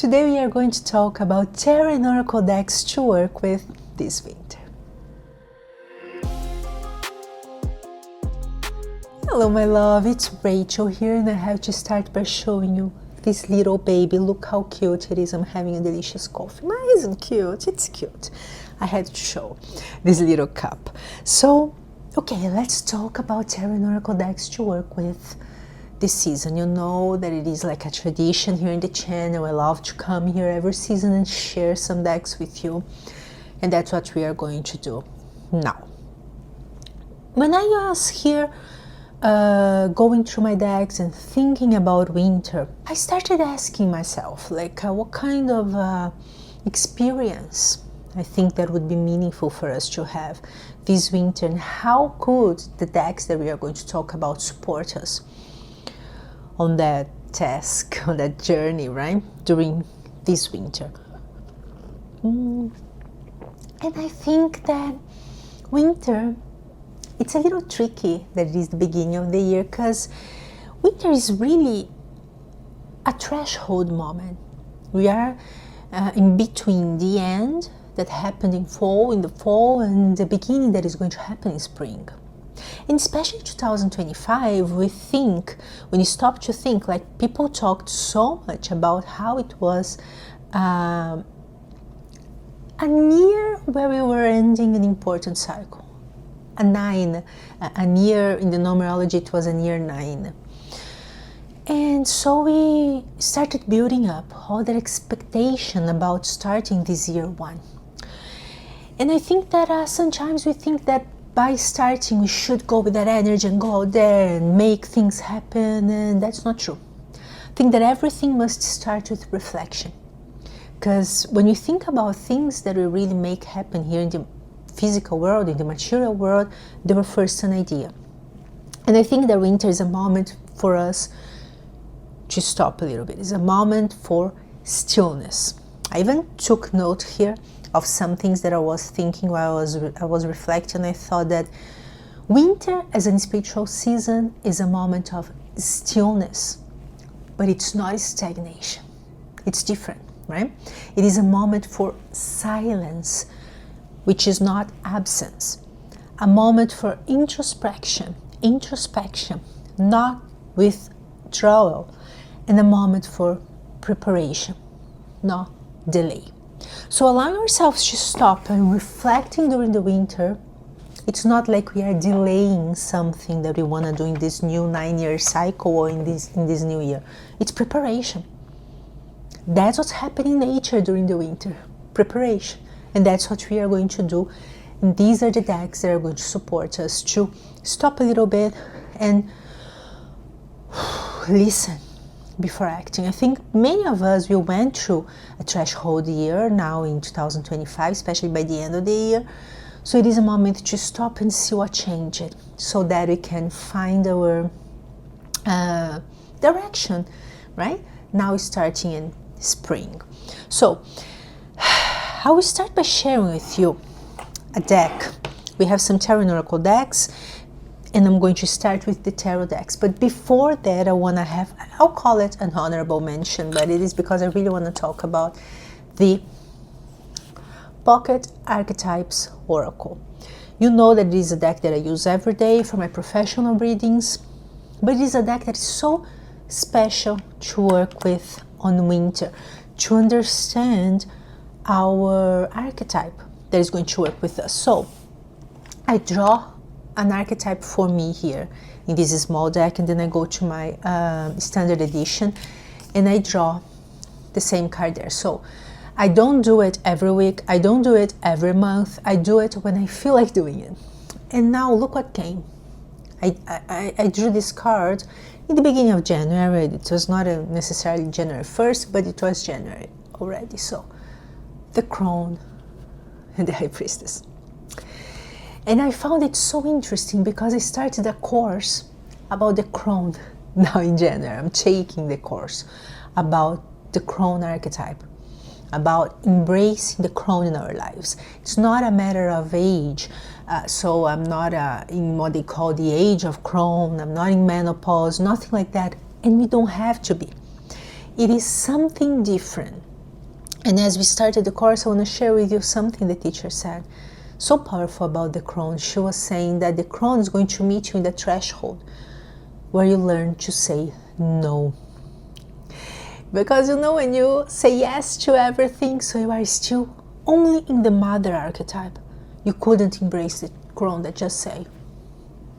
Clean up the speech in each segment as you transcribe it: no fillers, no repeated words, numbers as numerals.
Today we are going to talk about tarot and oracle decks to work with this winter. Hello my love, it's Rachel here, and I have to start by showing you this little baby. Look how cute it is. I'm having a delicious coffee. Isn't cute? It's cute. I had to show this little cup. So, okay, let's talk about tarot and oracle decks to work with this season. You know that it is like a tradition here in the channel. I love to come here every season and share some decks with you, and that's what we are going to do now. When I was here going through my decks and thinking about winter, I started asking myself like what kind of experience I think that would be meaningful for us to have this winter, and how could the decks that we are going to talk about support us on that task, on that journey, right, during this winter. And I think that winter, it's a little tricky that it is the beginning of the year, because winter is really a threshold moment. We are in between the end that happened in the fall and the beginning that is going to happen in spring. And especially 2025, we think, when you stop to think, like people talked so much about how it was a year where we were ending an important cycle. A year in the numerology, it was a year 9. And so we started building up all that expectation about starting this year 1. And I think that sometimes we think that by starting we should go with that energy and go out there and make things happen, and that's not true. I think that everything must start with reflection, because when you think about things that we really make happen here in the physical world, in the material world, they were first an idea. And I think that winter is a moment for us to stop a little bit. It's a moment for stillness. I even took note here of some things that I was thinking while I was reflecting. I thought that winter as a spiritual season is a moment of stillness, but it's not stagnation. It's different, right? It is a moment for silence, which is not absence. A moment for introspection, not withdrawal, and a moment for preparation, not delay. So allowing ourselves to stop and reflecting during the winter, it's not like we are delaying something that we want to do in this new 9-year cycle or in this new year. It's preparation. That's what's happening in nature during the winter, preparation. And that's what we are going to do. And these are the decks that are going to support us to stop a little bit and listen before acting. I think many of us, we went through a threshold year now in 2025, especially by the end of the year. So it is a moment to stop and see what changed, so that we can find our direction, right? Now starting in spring. So I will start by sharing with you a deck. We have some tarot and oracle decks, and I'm going to start with the tarot decks. But before that, I'll call it an honorable mention, but it is because I really want to talk about the Pocket Archetypes Oracle. You know that it is a deck that I use every day for my professional readings, but it is a deck that is so special to work with on winter, to understand our archetype that is going to work with us. So I draw an archetype for me here in this small deck, and then I go to my standard edition and I draw the same card there. So I don't do it every week, I don't do it every month, I do it when I feel like doing it. And now look what came. I drew this card in the beginning of January. It was not necessarily January 1st, but it was January already. So the crone and the high priestess. And I found it so interesting because I started a course about the crone now in January. I'm taking the course about the crone archetype, about embracing the crone in our lives. It's not a matter of age. So I'm not in what they call the age of crone. I'm not in menopause, nothing like that. And we don't have to be. It is something different And as we started the course, I want to share with you something the teacher said. So powerful about the crone. She was saying that the crone is going to meet you in the threshold where you learn to say no. Because you know, when you say yes to everything, so you are still only in the mother archetype. You couldn't embrace the crone that just say,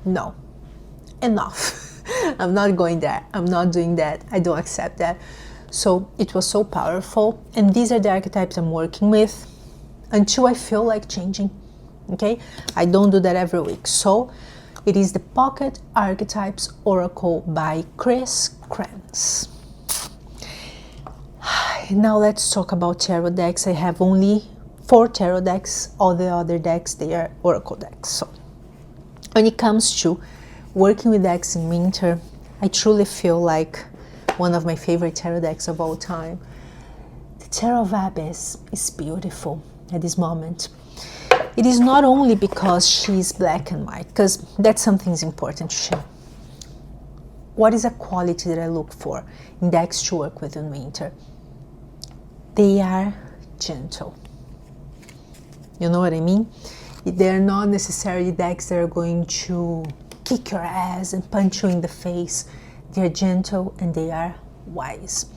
no, enough. I'm not going there. I'm not doing that. I don't accept that. So it was so powerful. And these are the archetypes I'm working with until I feel like changing. Okay? I don't do that every week. So it is the Pocket Archetypes Oracle by crone. Now let's talk about tarot decks. I have only 4 tarot decks. All the other decks, they are oracle decks. So when it comes to working with decks in winter, I truly feel like one of my favorite tarot decks of all time. The Tarot of Abyss is beautiful at this moment. It is not only because she's black and white, because that's something important to share. What is a quality that I look for in decks to work with in winter? They are gentle. You know what I mean? They're not necessarily decks that are going to kick your ass and punch you in the face. They're gentle and they are wise.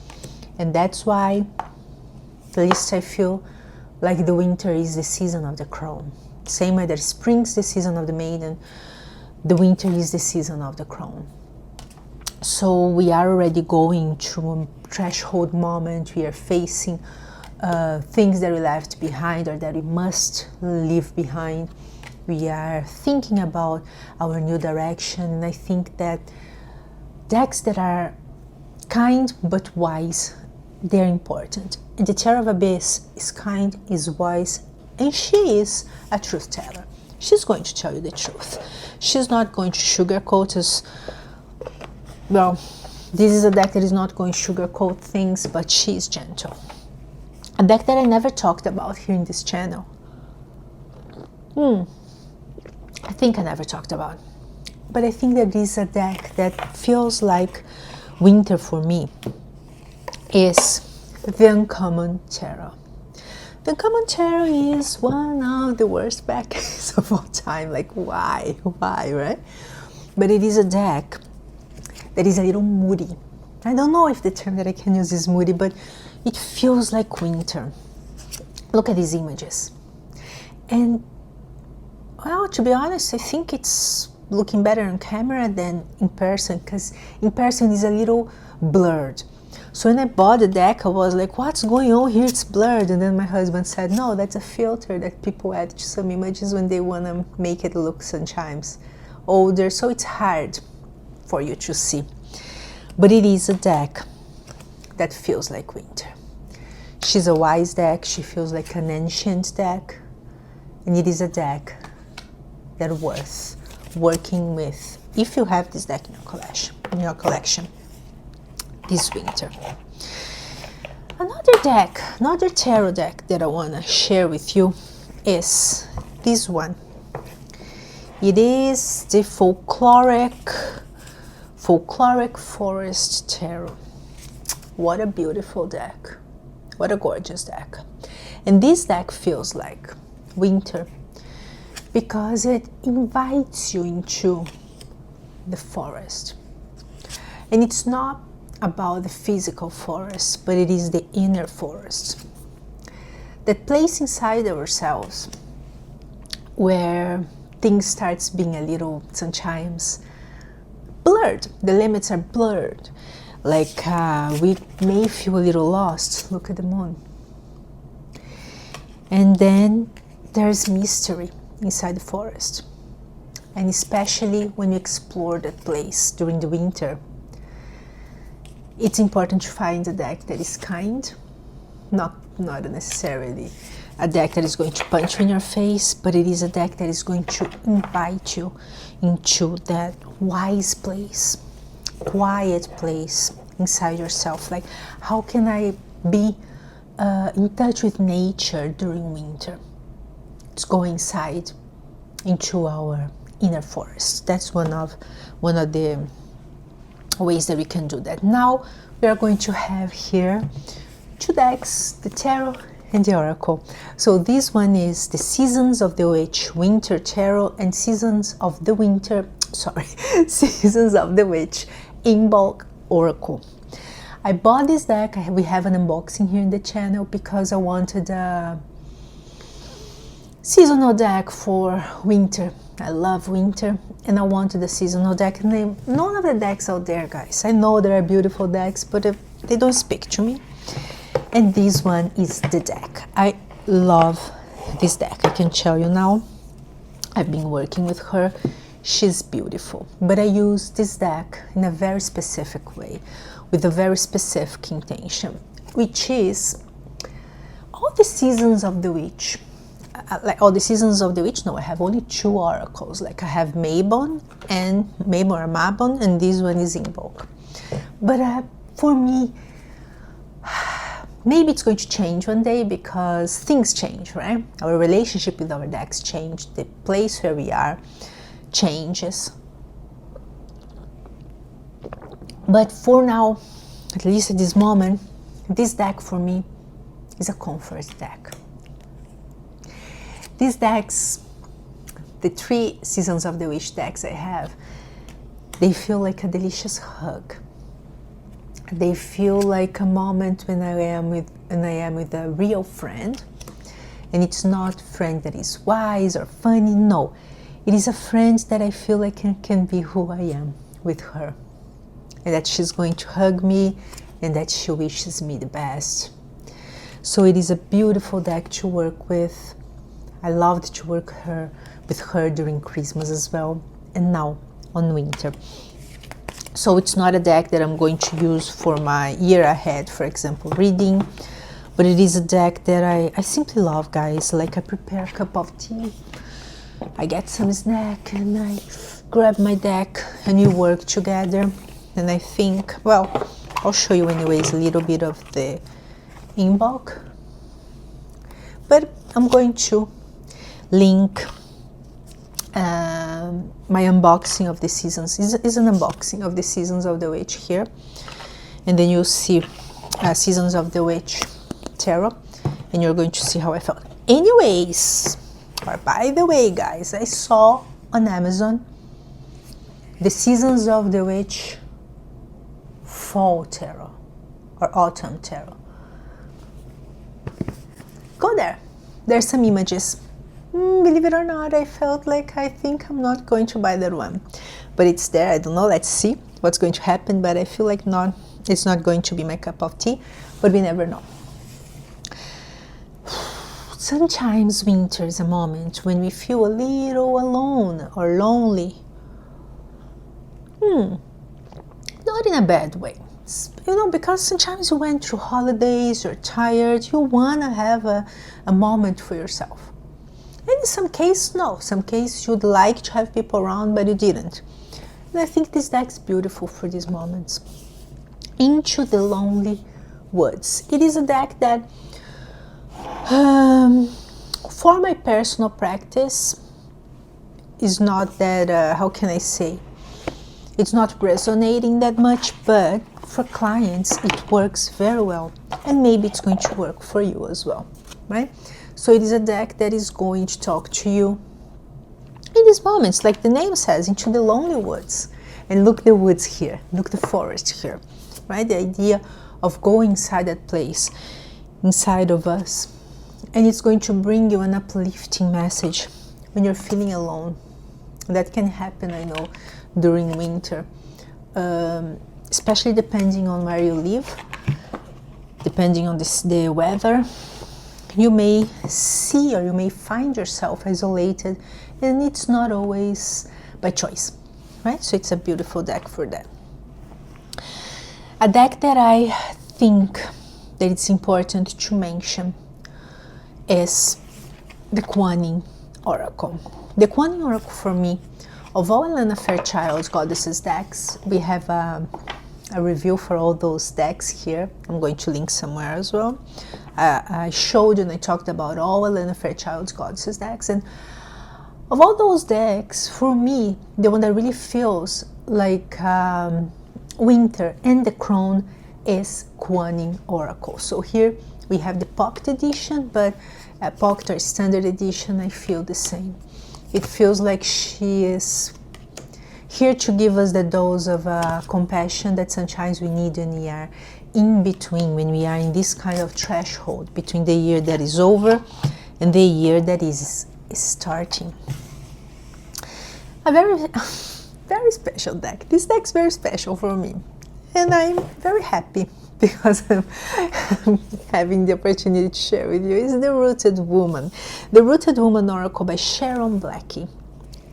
And that's why, at least I feel like the winter is the season of the crone. Same way that spring's the season of the maiden, the winter is the season of the crone. So we are already going through a threshold moment. We are facing things that we left behind or that we must leave behind. We are thinking about our new direction, and I think that decks that are kind but wise, they're important. And the Tarot of Abyss is kind, is wise, and she is a truth teller. She's going to tell you the truth. She's not going to sugarcoat us. Well, this is a deck that is not going to sugarcoat things, but she's gentle. A deck that I never talked about here in this channel. I think I never talked about. But I think that this is a deck that feels like winter for me. Is the Uncommon Tarot. The Uncommon Tarot is one of the worst decks of all time. Like, why, right? But it is a deck that is a little moody. I don't know if the term that I can use is moody, but it feels like winter. Look at these images. And, well, to be honest, I think it's looking better on camera than in person, because in person is a little blurred. So when I bought the deck, I was like, what's going on here? It's blurred. And then my husband said, no, that's a filter that people add to some images when they want to make it look sometimes older. So it's hard for you to see. But it is a deck that feels like winter. She's a wise deck. She feels like an ancient deck. And it is a deck that worth working with if you have this deck in your collection this winter. Another deck, another tarot deck that I want to share with you is this one. It is the folkloric forest tarot. What a beautiful deck. What a gorgeous deck. And this deck feels like winter because it invites you into the forest. And it's not about the physical forest, but it is the inner forest. That place inside ourselves where things starts being a little, sometimes, blurred. The limits are blurred. Like we may feel a little lost. Look at the moon. And then there's mystery inside the forest. And especially when you explore that place during the winter, it's important to find a deck that is kind, not necessarily a deck that is going to punch you in your face, but it is a deck that is going to invite you into that wise place, quiet place inside yourself. Like, how can I be in touch with nature during winter? Let's go inside into our inner forest. That's one of the ways that we can do that. Now we are going to have here two decks, the tarot and the oracle. So this one is the Seasons of the Witch Winter Tarot and Seasons of the Winter, sorry, Seasons of the Witch in bulk oracle. I bought this deck, we have an unboxing here in the channel because I wanted a seasonal deck for winter. I love winter and I wanted a seasonal deck. And none of the decks out there, guys, I know there are beautiful decks, but they don't speak to me. And this one is the deck. I love this deck, I can tell you now. I've been working with her. She's beautiful. But I use this deck in a very specific way, with a very specific intention, which is all the Seasons of the Witch. Like all the Seasons of the Witch, no, I have only two oracles. Like I have Mabon or Mabon, and this one is in bulk. But for me, maybe it's going to change one day because things change, right? Our relationship with our decks change. The place where we are changes. But for now, at least at this moment, this deck for me is a comfort deck. These decks, the three Seasons of the Witch decks I have, they feel like a delicious hug. They feel like a moment when I am with a real friend, and it's not a friend that is wise or funny. No, it is a friend that I feel like I can be who I am with her, and that she's going to hug me, and that she wishes me the best. So it is a beautiful deck to work with. I loved to work with her during Christmas as well, and now on winter. So it's not a deck that I'm going to use for my year ahead, for example, reading, but it is a deck that I simply love, guys. Like I prepare a cup of tea, I get some snack, and I grab my deck, and we work together. And I think, well, I'll show you anyways a little bit of the in bulk, but I'm going to link my unboxing of the Seasons. Is an unboxing of the Seasons of the Witch here, and then you'll see Seasons of the Witch tarot, and you're going to see how I felt. Anyways, or by the way, guys, I saw on Amazon the Seasons of the Witch fall tarot or autumn tarot. Go there, there's some images. Believe it or not, I felt like I think I'm not going to buy that one, but it's there. I don't know, let's see what's going to happen, but I feel like it's not going to be my cup of tea, but we never know. Sometimes winter is a moment when we feel a little alone or lonely. Not in a bad way, you know, because sometimes you went through holidays, you're tired, you want to have a moment for yourself. And in some cases, no. Some cases you'd like to have people around, but you didn't. And I think this deck's beautiful for these moments. Into the Lonely Woods. It is a deck that, for my personal practice, is not that, how can I say, it's not resonating that much, but for clients, it works very well. And maybe it's going to work for you as well, right? So it is a deck that is going to talk to you in these moments, like the name says, into the lonely woods. And look the woods here, look the forest here, right? The idea of going inside that place, inside of us. And it's going to bring you an uplifting message when you're feeling alone. That can happen, I know, during winter, especially depending on where you live, depending on the weather. You may see or you may find yourself isolated, and it's not always by choice, right? So it's a beautiful deck for that. A deck that I think that it's important to mention is the Crone Oracle. The Crone Oracle for me, of all Elena Fairchild's Goddesses decks, we have a review for all those decks here. I'm going to link somewhere as well. I showed and I talked about all Elena Fairchild's Goddesses decks, and of all those decks, for me, the one that really feels like winter and the crone is Crone Oracle. So here we have the pocket edition, but pocket or standard edition, I feel the same. It feels like she is here to give us the dose of compassion that sometimes we need when we are in between, when we are in this kind of threshold between the year that is over and the year that is starting. A very, very special deck. This deck is very special for me, and I'm very happy because I'm having the opportunity to share with you. It's the Rooted Woman. The Rooted Woman Oracle by Sharon Blackie.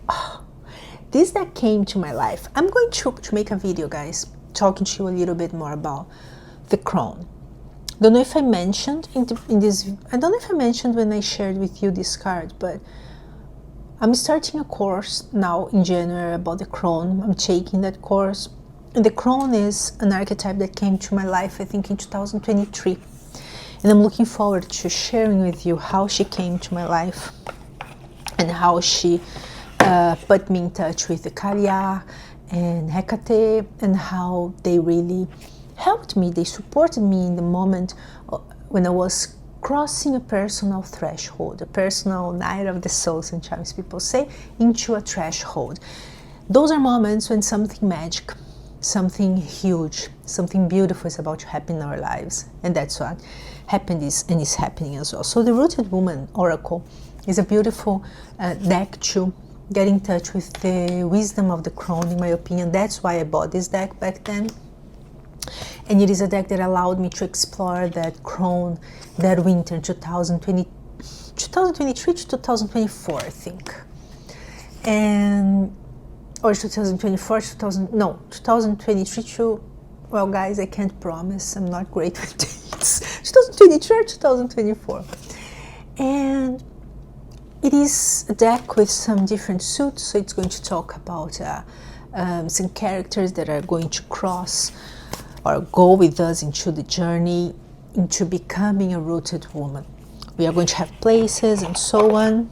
Oh, this deck came to my life. I'm going to make a video, guys, talking to you a little bit more about the crone. Don't know if I mentioned I don't know if I mentioned when I shared with you this card, but I'm starting a course now in January about the crone. I'm taking that course. And the crone is an archetype that came to my life, I think, in 2023. And I'm looking forward to sharing with you how she came to my life and how she put me in touch with the Karya and Hecate, and how they really helped me. They supported me in the moment when I was crossing a personal threshold, a personal night of the soul, sometimes people say, into a threshold. Those are moments when something magic, something huge, something beautiful is about to happen in our lives. And that's what happened and is happening as well. So the Rooted Woman Oracle is a beautiful deck to get in touch with the wisdom of the crone, in my opinion. That's why I bought this deck back then. And it is a deck that allowed me to explore that crone that winter, 2023 to 2024, I think. And, or 2024, 2023 to, well, guys, I can't promise. I'm not great with dates. 2023 or 2024. And it is a deck with some different suits. So it's going to talk about some characters that are going to cross or go with us into the journey into becoming a rooted woman. We are going to have places and so on.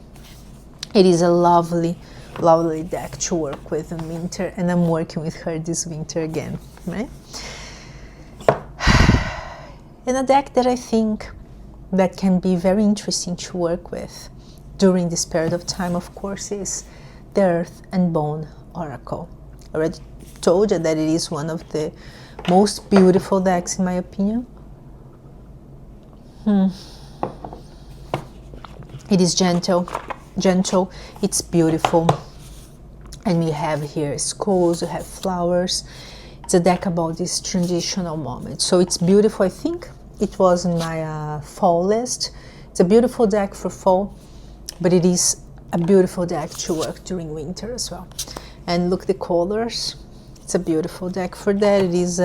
It is a lovely, lovely deck to work with in winter, and I'm working with her this winter again, right? And a deck that I think that can be very interesting to work with during this period of time, of course, is the Earth and Bone Oracle. I already told you that it is one of the most beautiful decks, in my opinion. It is gentle, it's beautiful, and we have here skulls, we have flowers. It's a deck about this transitional moment, so it's beautiful. I think it was in my fall list. It's a beautiful deck for fall, but it is a beautiful deck to work during winter as well. And look the colors. It's a beautiful deck for that. It is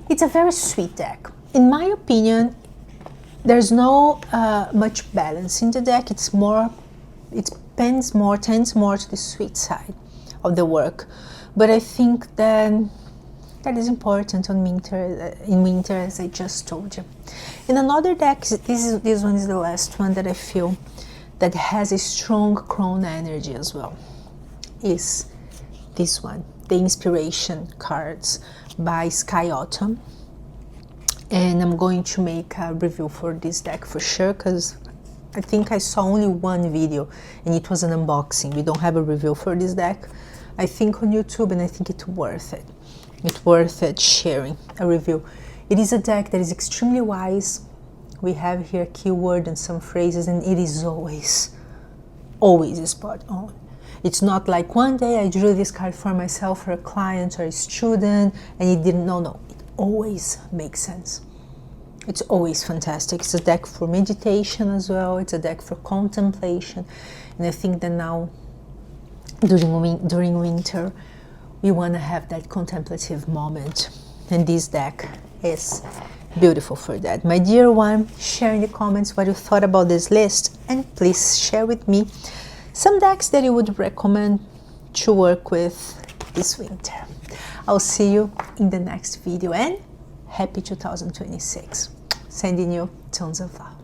it's a very sweet deck. In my opinion, there's no much balance in the deck. It's more, it tends more to the sweet side of the work. But I think that is important on winter, in winter, as I just told you. In another deck, this one is the last one that I feel that has a strong crone energy as well, is this one, the Inspiration cards by Sky Autumn. And I'm going to make a review for this deck for sure, because I think I saw only one video and it was an unboxing. We don't have a review for this deck, I think, on YouTube, and I think it's worth it. It's worth it sharing a review. It is a deck that is extremely wise. We have here keyword and some phrases, and it is always spot on. It's not like one day I drew this card for myself, for a client or a student, and it didn't. No. It always makes sense. It's always fantastic. It's a deck for meditation as well. It's a deck for contemplation. And I think that now, during winter, we want to have that contemplative moment. And this deck is beautiful for that. My dear one, share in the comments what you thought about this list, and please share with me some decks that you would recommend to work with this winter. I'll see you in the next video, and happy 2026. Sending you tons of love.